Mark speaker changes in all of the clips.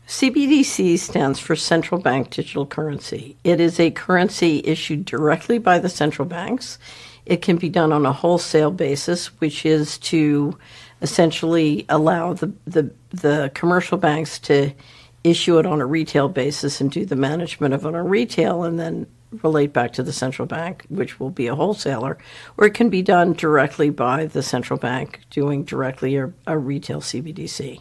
Speaker 1: CBDC stands for Central Bank Digital Currency. It is a currency issued directly by the central banks. It can be done on a wholesale basis, which is to essentially allow the commercial banks to issue it on a retail basis and do the management of it on retail and then relate back to the central bank, which will be a wholesaler, or it can be done directly by the central bank doing directly a retail CBDC.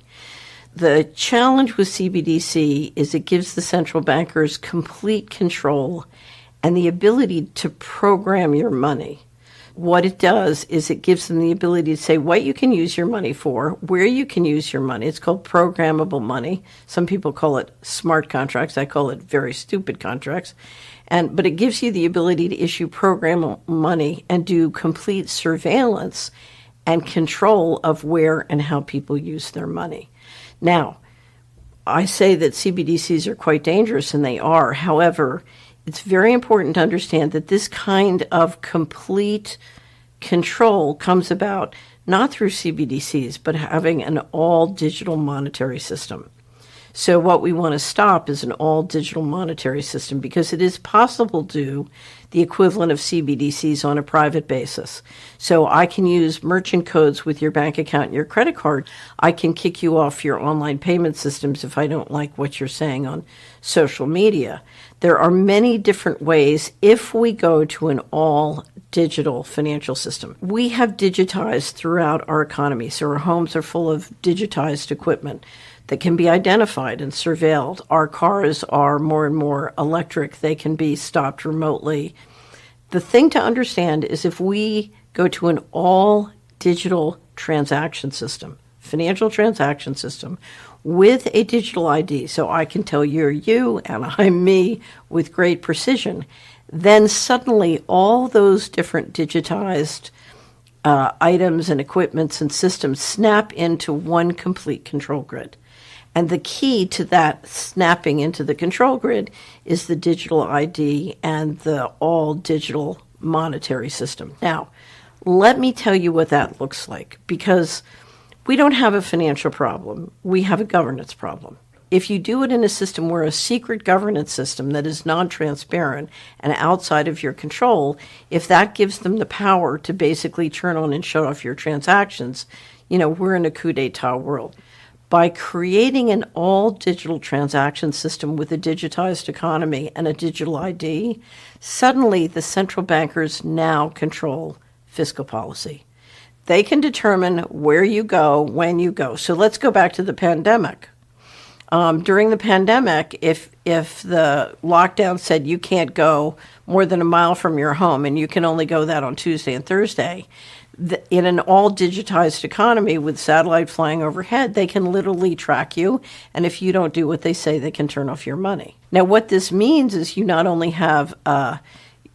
Speaker 1: The challenge with CBDC is it gives the central bankers complete control and the ability to program your money. What it does is it gives them the ability to say what you can use your money for, where you can use your money. It's called programmable money. Some people call it smart contracts. I call it very stupid contracts. But it gives you the ability to issue programmable money and do complete surveillance and control of where and how people use their money. Now, I say that CBDCs are quite dangerous, and they are. However, it's very important to understand that this kind of complete control comes about not through CBDCs, but having an all-digital monetary system. So what we want to stop is an all-digital monetary system because it is possible to do the equivalent of CBDCs on a private basis. So I can use merchant codes with your bank account and your credit card. I can kick you off your online payment systems if I don't like what you're saying on social media. There are many different ways if we go to an all-digital financial system. We have digitized throughout our economy, so our homes are full of digitized equipment that can be identified and surveilled. Our cars are more and more electric. They can be stopped remotely. The thing to understand is if we go to an all-digital transaction system, financial transaction system, with a digital ID, so I can tell you're you and I'm me with great precision, then suddenly all those different digitized items and equipments and systems snap into one complete control grid. And the key to that snapping into the control grid is the digital ID and the all-digital monetary system. Now, let me tell you what that looks like, because we don't have a financial problem. We have a governance problem. If you do it in a system where a secret governance system that is non-transparent and outside of your control, if that gives them the power to basically turn on and shut off your transactions, we're in a coup d'etat world. By creating an all-digital transaction system with a digitized economy and a digital ID, suddenly the central bankers now control fiscal policy. They can determine where you go, when you go. So let's go back to the pandemic. During the pandemic, if the lockdown said you can't go more than a mile from your home and you can only go that on Tuesday and Thursday, in an all-digitized economy with satellite flying overhead, they can literally track you, and if you don't do what they say, they can turn off your money. Now, what this means is you not only have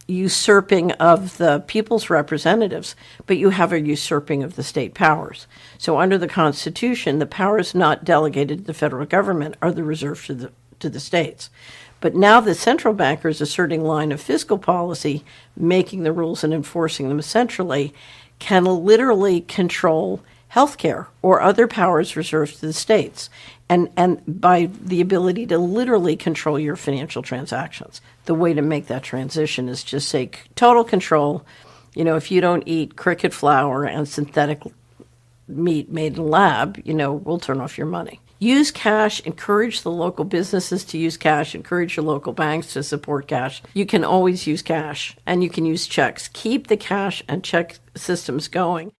Speaker 1: usurping of the people's representatives, but you have a usurping of the state powers. So under the Constitution, the powers not delegated to the federal government are reserved to the states. But now the central bankers asserting line of fiscal policy, making the rules and enforcing them centrally, can literally control healthcare or other powers reserved to the states, and by the ability to literally control your financial transactions. The way to make that transition is just say total control. If you don't eat cricket flour and synthetic meat made in a lab, we'll turn off your money. Use cash, encourage the local businesses to use cash, encourage your local banks to support cash. You can always use cash, and you can use checks. Keep the cash and check systems going.